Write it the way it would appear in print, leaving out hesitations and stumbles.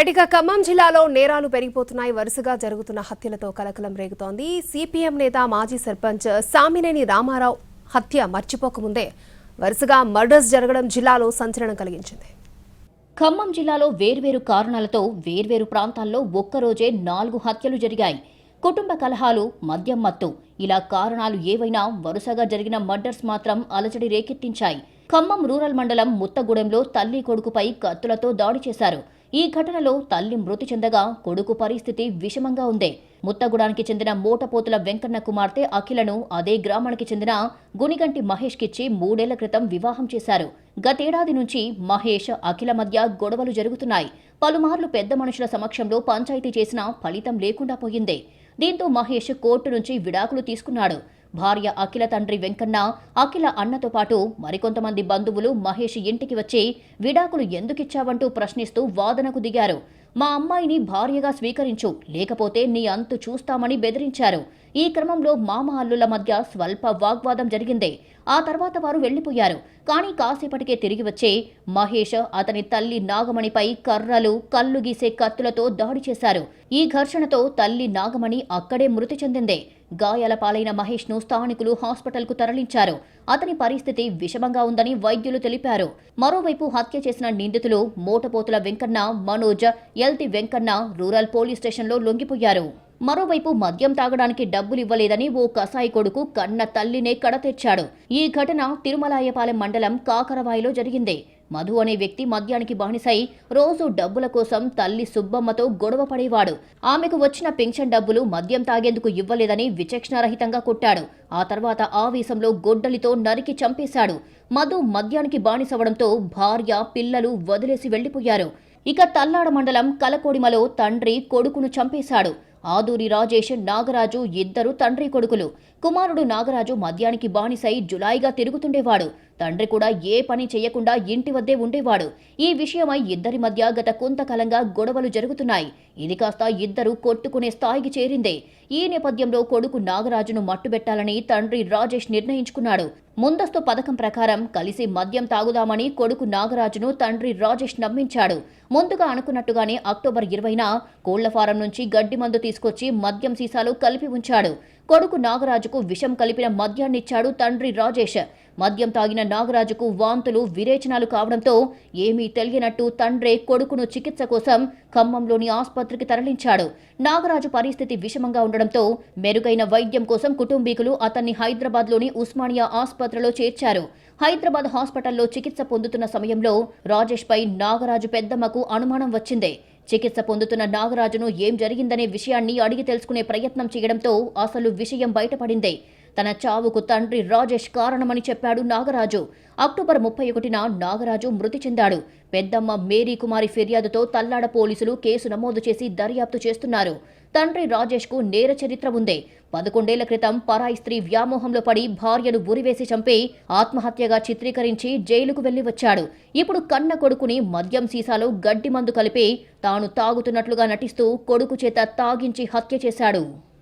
ఇక ఖమ్మం జిల్లాలో నేరాలు పెరిగిపోతున్నాయి. వరుసగా జరుగుతున్న హత్యలతో కలకలం రేగుతోంది. సిపిఎం నేత మాజీ సర్పంచ్ సామినేని రామారావు హత్య మర్చిపోకముందే వరుసగా మర్డర్స్ జరగడం జిల్లాలో సంచలనం కలిగించింది. ఖమ్మం జిల్లాలో వేర్వేరు కారణాలతో వేర్వేరు ప్రాంతాల్లో ఒక్కరోజే 4 హత్యలు జరిగాయి. కుటుంబ కలహాలు, మద్యం మత్తు ఇలా కారణాలు ఏవైనా వరుసగా జరిగిన మర్డర్స్ మాత్రం అలజడి రేకెత్తించాయి. ఖమ్మం రూరల్ మండలం ముత్తగూడెంలో తల్లి కొడుకుపై కత్తులతో దాడి చేశారు. ఈ ఘటనలో తల్లి మృతి చెందగా కొడుకు పరిస్థితి విషమంగా ఉంది. ముత్తగూడానికి చెందిన మోటపోతుల వెంకన్న కుమార్తె అఖిలను అదే గ్రామానికి చెందిన గునిగంటి మహేష్ కిచ్చి 3 ఏళ్ల క్రితం వివాహం చేశారు. గతేడాది నుంచి మహేష్, అఖిల మధ్య గొడవలు జరుగుతున్నాయి. పలుమార్లు పెద్ద మనుషుల సమక్షంలో పంచాయతీ చేసినా ఫలితం లేకుండా పోయింది. దీంతో మహేష్ కోర్టు నుంచి విడాకులు తీసుకున్నాడు. భార్య అఖిల తండ్రి వెంకన్న, అఖిల అన్నతో పాటు మరికొంతమంది బంధువులు మహేష్ ఇంటికి వచ్చి విడాకులు ఎందుకిచ్చావంటూ ప్రశ్నిస్తూ వాదనకు దిగారు. మా అమ్మాయిని భార్యగా స్వీకరించు, లేకపోతే నీ అంతు చూస్తామని బెదిరించారు. ఈ క్రమంలో మామ అల్లుల మధ్య స్వల్ప వాగ్వాదం జరిగింది. ఆ తర్వాత వారు వెళ్లిపోయారు. కానీ కాసేపటికే తిరిగి వచ్చే మహేష్ అతని తల్లి నాగమణిపై కర్రలు, కళ్ళు గీసే కత్తులతో దాడి చేశారు. ఈ ఘర్షణతో తల్లి నాగమణి అక్కడే మృతి చెందింది. గాయాల పాలైన మహేష్ను స్థానికులు హాస్పిటల్కు తరలించారు. అతని పరిస్థితి విషమంగా ఉందని వైద్యులు తెలిపారు. మరోవైపు హత్య చేసిన నిందితులు మోటపోతుల వెంకన్న, మనోజ్, ఎల్తి వెంకన్న రూరల్ పోలీస్ స్టేషన్లో లొంగిపోయారు. మరోవైపు మద్యం తాగడానికి డబ్బులివ్వలేదని ఓ కసాయి కొడుకు కన్న తల్లినే కడతెచ్చాడు. ఈ ఘటన తిరుమలాయపాలెం మండలం కాకరవాయిలో జరిగింది. మధు అనే వ్యక్తి మద్యానికి బానిసై రోజు డబ్బుల కోసం తల్లి సుబ్బమ్మతో గొడవ పడేవాడు. ఆమెకు వచ్చిన పెన్షన్ డబ్బులు మద్యం తాగేందుకు ఇవ్వలేదని విచక్షణారహితంగా కొట్టాడు. ఆ తర్వాత ఆవేశంలో గొడ్డలితో నరికి చంపేశాడు. మధు మద్యానికి బానిసవడంతో భార్య, పిల్లలు వదిలేసి వెళ్లిపోయారు. ఇక తల్లాడ మండలం కలకోడిమలో తండ్రి కొడుకును చంపేశాడు. ఆదూరి రాజేష్, నాగరాజు ఇద్దరు తండ్రి కొడుకులు. కుమారుడు నాగరాజు మద్యానికి బానిసై జులాయిగా తిరుగుతుండేవాడు. తండ్రి కూడా ఏ పని చేయకుండా ఇంటి వద్దే ఉండేవాడు. ఈ విషయమై ఇద్దరి మధ్య గత కొంతకాలంగా గొడవలు జరుగుతున్నాయి. ఇది కాస్త ఇద్దరు కొట్టుకునే స్థాయికి చేరింది. ఈ నేపథ్యంలో కొడుకు నాగరాజును మట్టుబెట్టాలని తండ్రి రాజేష్ నిర్ణయించుకున్నాడు. ముందస్తు పథకం ప్రకారం కలిసి మద్యం తాగుదామని కొడుకు నాగరాజును తండ్రి రాజేష్ నమ్మించాడు. ముందుగా అనుకున్నట్టుగానే అక్టోబర్ 20న కోళ్ల ఫారం నుంచి గడ్డి మందు తీసుకొచ్చి మద్యం సీసాలు కలిపి ఉంచాడు. కొడుకు నాగరాజుకు విషం కలిపిన మద్యాన్నిచ్చాడు తండ్రి రాజేష్. మద్యం తాగిన నాగరాజుకు వాంతులు, విరేచనాలు కావడంతో ఏమీ తెలియనట్టు తండ్రే కొడుకును చికిత్స కోసం ఖమ్మంలోని ఆసుపత్రికి తరలించాడు. నాగరాజు పరిస్థితి విషమంగా ఉండడంతో మెరుగైన వైద్యం కోసం కుటుంబీకులు అతన్ని హైదరాబాద్లోని ఉస్మానియా ఆసుపత్రిలో చేర్చారు. హైదరాబాద్ హాస్పిటల్లో చికిత్స పొందుతున్న సమయంలో రాజేష్పై నాగరాజు పెద్దమ్మకు అనుమానం వచ్చింది. చికిత్స పొందుతున్న నాగరాజును ఏం జరిగిందనే విషయాన్ని అడిగి తెలుసుకునే ప్రయత్నం చేయడంతో అసలు విషయం బయటపడింది. తన చావుకు తండ్రి రాజేష్ కారణమని చెప్పాడు నాగరాజు. అక్టోబర్ 31న నాగరాజు మృతి చెందాడు. పెద్దమ్మ మేరీ కుమారి ఫిర్యాదుతో తల్లాడ పోలీసులు కేసు నమోదు చేసి దర్యాప్తు చేస్తున్నారు. తండ్రి రాజేష్కు నేర చరిత్ర ఉంది. 11 ఏళ్ల క్రితం పరాయి స్త్రీ వ్యామోహంలో పడి భార్యను ఉరివేసి చంపి ఆత్మహత్యగా చిత్రీకరించి జైలుకు వెళ్లి వచ్చాడు. ఇప్పుడు కన్న కొడుకుని మద్యం సీసాలో గడ్డి మందు కలిపి తాను తాగుతున్నట్లుగా నటిస్తూ కొడుకు చేత తాగించి హత్య చేశాడు.